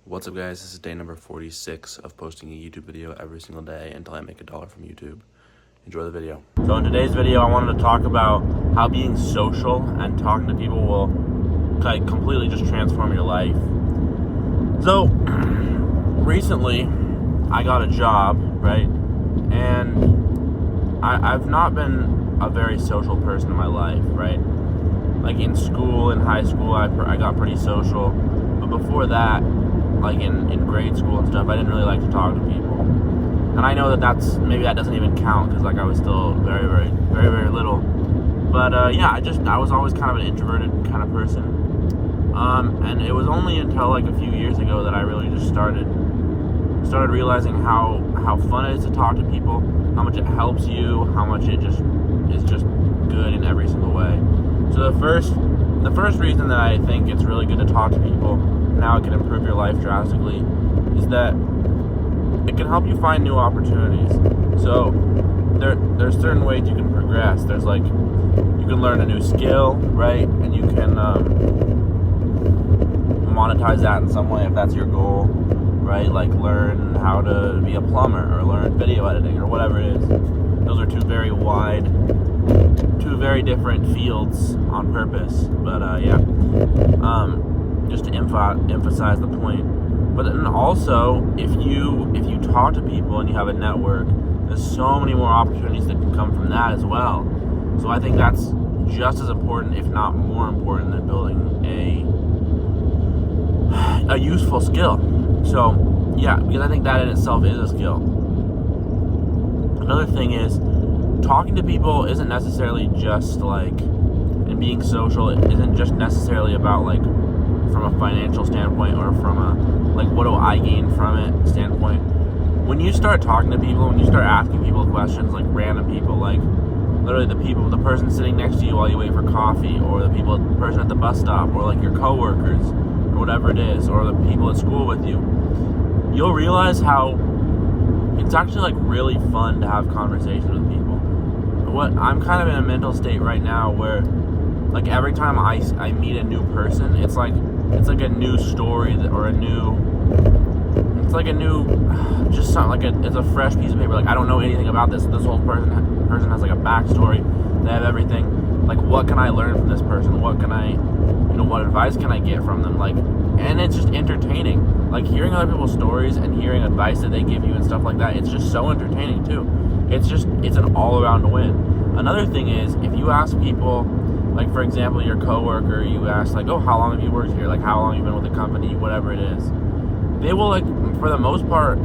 What's up, guys? This is day number 46 of posting a YouTube video every single day until I make $1 from YouTube. Enjoy the video. So in today's video, I wanted to talk about how being social and talking to people will completely just transform your life. So recently, I got a job, right? And I've not been a very social person in my life, right? Like in school, in high school, I got pretty social. But before that, like in grade school and stuff, I didn't really like to talk to people. And I know that that doesn't even count because like I was still very, very, very, very little. But I was always kind of an introverted kind of person. And it was only until like a few years ago that I really just started realizing how fun it is to talk to people, how much it helps you, how much it just is just good in every single way. So the first reason that I think it's really good to talk to people, now it can improve your life drastically, is that it can help you find new opportunities. So there's certain ways you can progress. There's like, you can learn a new skill, right? And you can monetize that in some way if that's your goal, right? Like learn how to be a plumber or learn video editing or whatever it is. Those are two very different fields on purpose. But just to emphasize the point. But then also, if you talk to people and you have a network, there's so many more opportunities that can come from that as well. So I think that's just as important, if not more important, than building a useful skill. So yeah, because I think that in itself is a skill. Another thing is, talking to people isn't necessarily just like, and being social isn't just necessarily about like from a financial standpoint or from a like what do I gain from it standpoint. When you start talking to people, when you start asking people questions, like random people, like literally the person sitting next to you while you wait for coffee, or the person at the bus stop, or like your coworkers, or whatever it is, or the people at school with you, you'll realize how it's actually like really fun to have conversations with people. I'm kind of in a mental state right now where like every time I meet a new person, it's like a new story it's a fresh piece of paper. Like I don't know anything about this whole person has like a backstory. They have everything. Like what can I learn from this person? What advice can I get from them? Like, and it's just entertaining. Like hearing other people's stories and hearing advice that they give you and stuff like that, it's just so entertaining too. It's an all-around win. Another thing is, if you ask people, like for example, your coworker, you ask like, oh, how long have you worked here? Like how long have you been with the company? Whatever it is, they will like, for the most part,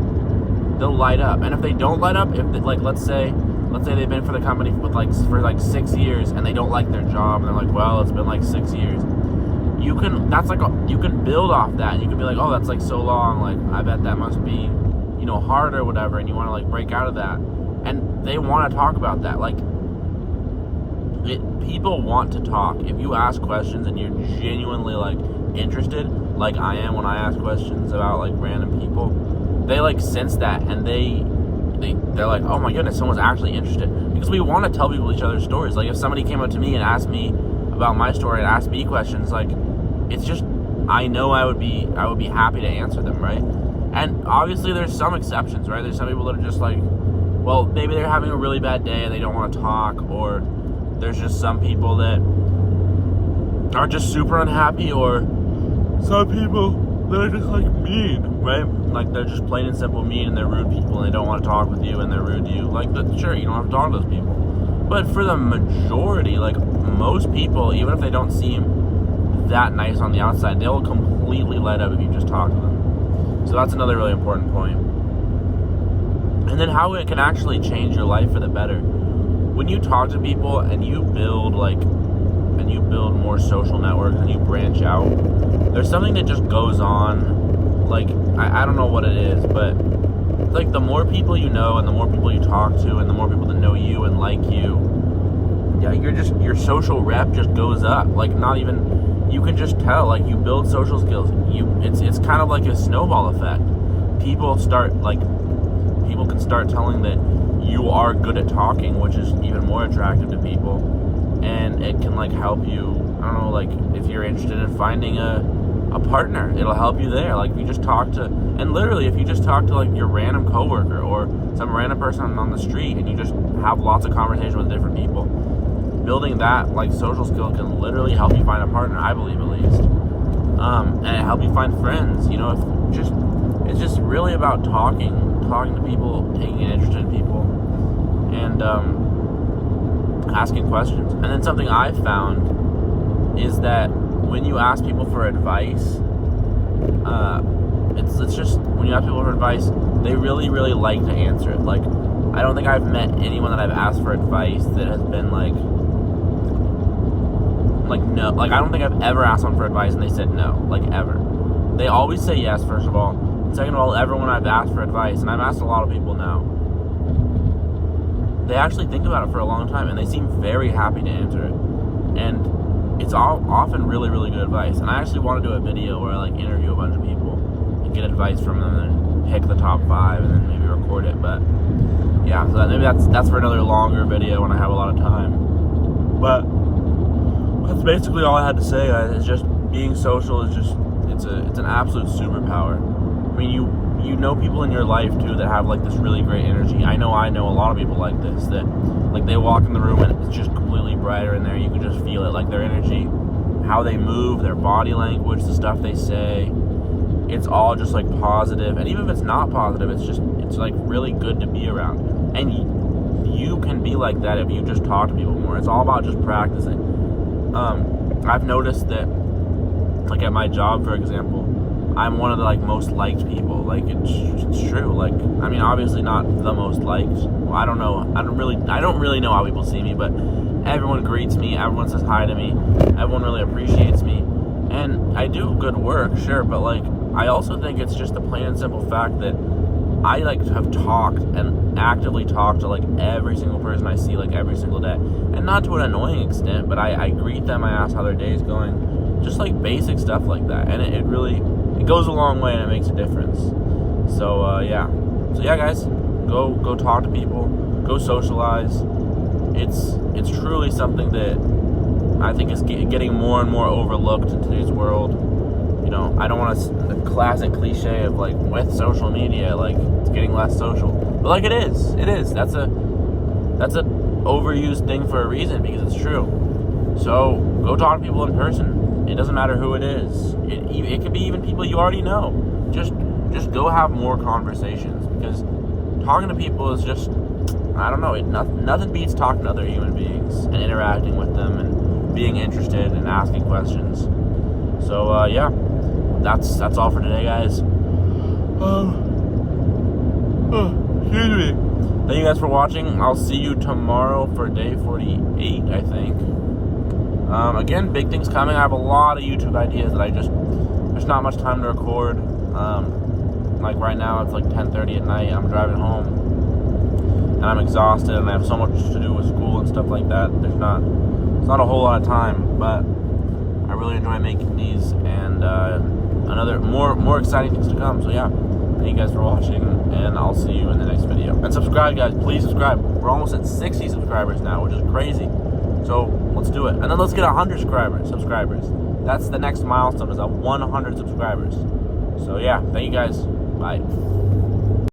they'll light up. And if they don't light up, let's say they've been for the company for 6 years and they don't like their job, and they're like, well, it's been like 6 years. You can build off that, and you can be like, oh, that's like so long. Like I bet that must be, hard or whatever, and you want to like break out of that. And they want to talk about that. Like, people want to talk. If you ask questions and you're genuinely like interested, like I am when I ask questions about like random people, they like sense that, and they're like, oh my goodness, someone's actually interested. Because we want to tell people each other's stories. Like if somebody came up to me and asked me about my story and asked me questions, like it's just, I know I would be happy to answer them, right? And obviously there's some exceptions, right? There's some people that are just like, well, maybe they're having a really bad day and they don't want to talk, or there's just some people that are just super unhappy, or some people that are just like mean, right? Like they're just plain and simple mean, and they're rude people, and they don't want to talk with you, and they're rude to you. Like, sure, you don't have to talk to those people. But for the majority, like most people, even if they don't seem that nice on the outside, they'll completely light up if you just talk to them. So that's another really important point. And then how it can actually change your life for the better. When you talk to people and you build more social networks and you branch out, there's something that just goes on. Like, I don't know what it is, but like the more people you know and the more people you talk to and the more people that know you and like you, yeah, your social rep just goes up. Like you can just tell, like you build social skills. It's kind of like a snowball effect. People can start telling that you are good at talking, which is even more attractive to people, and it can like help you, I don't know, like if you're interested in finding a a partner. It'll help you there. Like, if you just talk to, and literally, if you just talk to like your random coworker or some random person on the street, and you just have lots of conversation with different people, building that like social skill can literally help you find a partner. I believe, at least, and it help you find friends. You know, if just it's just really about talking to people, taking an interest in people, and asking questions. And then something I found is that when you ask people for advice, it's just when you ask people for advice, they really, really like to answer it. Like, I don't think I've met anyone that I've asked for advice that has been like no. Like, I don't think I've ever asked someone for advice and they said no, like, ever. They always say yes, first of all. And second of all, everyone I've asked for advice, and I've asked a lot of people now, they actually think about it for a long time, and they seem very happy to answer it. And it's all often really, really good advice. And I actually want to do a video where I like interview a bunch of people and get advice from them and pick the top 5 and then maybe record it. But yeah, so maybe that's for another longer video when I have a lot of time. But that's basically all I had to say, guys. It's just being social is just it's an absolute superpower. I mean, you know people in your life too that have like this really great energy. I know a lot of people like this, that like they walk in the room and it's just completely brighter in there. You can just feel it, like their energy, how they move, their body language, the stuff they say. It's all just like positive. And even if it's not positive, it's like really good to be around. And you can be like that if you just talk to people more. It's all about just practicing. I've noticed that, like at my job, for example, I'm one of the like most liked people. Like, it's true. Like, I mean, obviously not the most liked. Well, I don't know. I don't really know how people see me, but everyone greets me. Everyone says hi to me. Everyone really appreciates me, and I do good work, sure. But like, I also think it's just the plain and simple fact that I like have talked and actively talked to like every single person I see, like every single day, and not to an annoying extent, but I greet them. I ask how their day is going, just like basic stuff like that, and it really. It goes a long way and it makes a difference. So yeah, guys, go talk to people, go socialize. It's truly something that I think is getting more and more overlooked in today's world. You know, I don't want the classic cliche of like with social media, like it's getting less social, but like it is. That's a overused thing for a reason, because it's true. So go talk to people in person. It doesn't matter who it is. It could be even people you already know. Just go have more conversations, because talking to people is just, I don't know, nothing beats talking to other human beings and interacting with them and being interested and asking questions. So yeah, that's all for today, guys. Excuse me. Thank you guys for watching. I'll see you tomorrow for day 48, I think. Again, big things coming. I have a lot of YouTube ideas that there's not much time to record. Like right now, it's like 10:30 at night. I'm driving home, and I'm exhausted, and I have so much to do with school and stuff like that. It's not a whole lot of time, but I really enjoy making these, and another more exciting things to come. So yeah, thank you guys for watching, and I'll see you in the next video. And subscribe, guys. Please subscribe. We're almost at 60 subscribers now, which is crazy. So let's do it. And then let's get 100 subscribers. That's the next milestone, is 100 subscribers. So yeah, thank you guys. Bye.